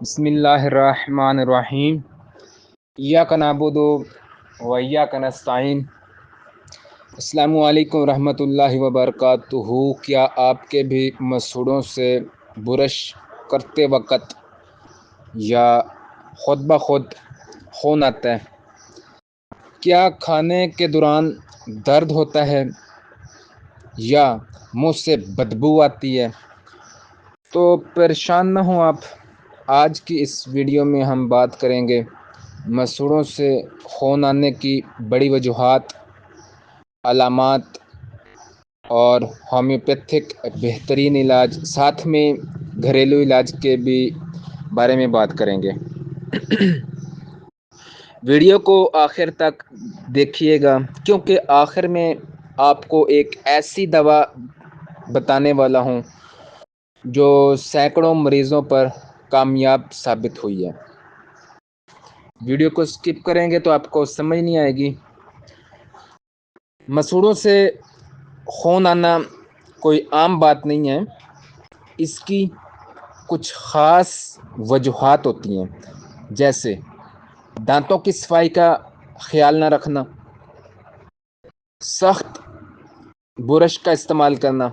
بسم اللہ الرحمن الرحیم ایاک نعبد و ایاک نستعین۔ السلام علیکم ورحمۃ اللہ وبرکاتہ۔ کیا آپ کے بھی مسوڑوں سے برش کرتے وقت یا خود بخود خون آتا ہے؟ کیا کھانے کے دوران درد ہوتا ہے یا منہ سے بدبو آتی ہے؟ تو پریشان نہ ہوں آپ، آج کی اس ویڈیو میں ہم بات کریں گے مسوڑوں سے خون آنے کی بڑی وجوہات، علامات اور ہومیوپیتھک بہترین علاج، ساتھ میں گھریلو علاج کے بھی بارے میں بات کریں گے۔ ویڈیو کو آخر تک دیکھیے گا کیونکہ آخر میں آپ کو ایک ایسی دوا بتانے والا ہوں جو سینکڑوں مریضوں پر کامیاب ثابت ہوئی ہے۔ ویڈیو کو سکپ کریں گے تو آپ کو سمجھ نہیں آئے گی۔ مسوڑوں سے خون آنا کوئی عام بات نہیں ہے، اس کی کچھ خاص وجوہات ہوتی ہیں، جیسے دانتوں کی صفائی کا خیال نہ رکھنا، سخت برش کا استعمال کرنا،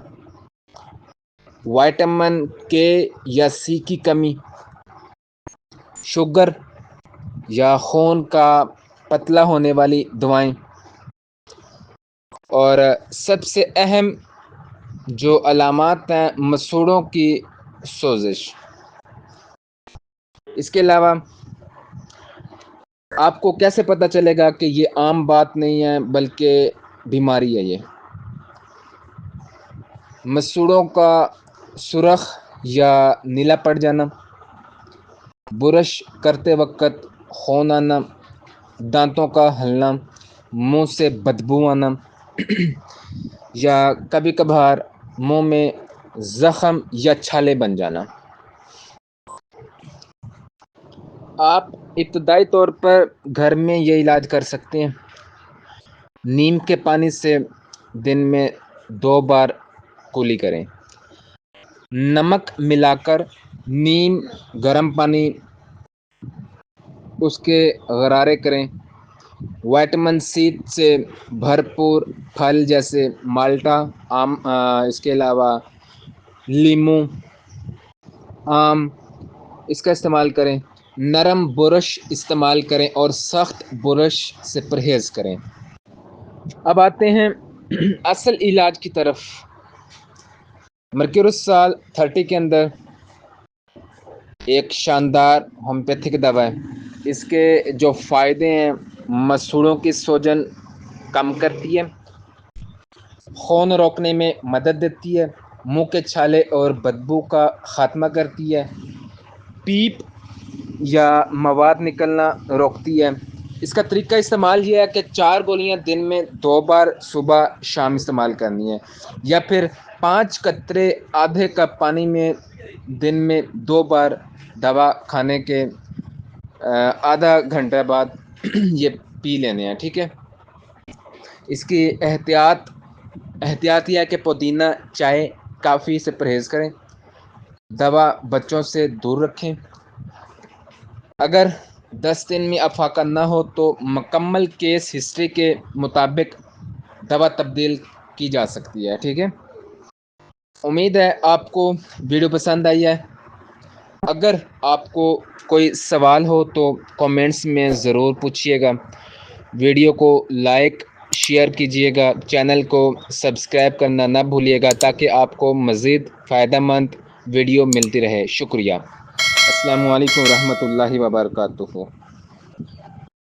وٹامن کے یا سی کی کمی، شوگر یا خون کا پتلا ہونے والی دوائیں، اور سب سے اہم جو علامات ہیں مسوڑوں کی سوزش۔ اس کے علاوہ آپ کو کیسے پتہ چلے گا کہ یہ عام بات نہیں ہے بلکہ بیماری ہے؟ یہ مسوڑوں کا سرخ یا نیلا پڑ جانا، برش کرتے وقت خون آنا، دانتوں کا ہلنا، منہ سے بدبو آنا یا کبھی کبھار منہ میں زخم یا چھالے بن جانا۔ آپ ابتدائی طور پر گھر میں یہ علاج کر سکتے ہیں۔ نیم کے پانی سے دن میں 2 بار کلی کریں۔ نمک ملا کر نیم گرم پانی اس کے غرارے کریں۔ وٹامن سی سے بھرپور پھل جیسے مالٹا، آم، اس کے علاوہ لیموں، آم، اس کا استعمال کریں۔ نرم برش استعمال کریں اور سخت برش سے پرہیز کریں۔ اب آتے ہیں اصل علاج کی طرف۔ مرکیورس سال 30 کے اندر ایک شاندار ہومیوپیتھک دوا ہے۔ اس کے جو فائدے ہیں، مسوڑوں کی سوجن کم کرتی ہے، خون روکنے میں مدد دیتی ہے، منہ کے چھالے اور بدبو کا خاتمہ کرتی ہے، پیپ یا مواد نکلنا روکتی ہے۔ اس کا طریقہ استعمال یہ ہے کہ 4 گولیاں دن میں 2 بار صبح شام استعمال کرنی ہے، یا پھر 5 قطرے آدھے کپ پانی میں دن میں 2 بار دوا کھانے کے آدھا گھنٹہ بعد یہ پی لینے ہیں، ٹھیک ہے۔ اس کی احتیاط یہ ہے کہ پودینہ چائے کافی سے پرہیز کریں، دوا بچوں سے دور رکھیں۔ اگر 10 دن میں افاقہ نہ ہو تو مکمل کیس ہسٹری کے مطابق دوا تبدیل کی جا سکتی ہے، ٹھیک ہے۔ امید ہے آپ کو ویڈیو پسند آئی ہے۔ اگر آپ کو کوئی سوال ہو تو کامنٹس میں ضرور پوچھیے گا۔ ویڈیو کو لائک شیئر کیجیے گا، چینل کو سبسکرائب کرنا نہ بھولیے گا تاکہ آپ کو مزید فائدہ مند ویڈیو ملتی رہے۔ شکریہ۔ السلام علیکم ورحمۃ اللہ وبرکاتہ۔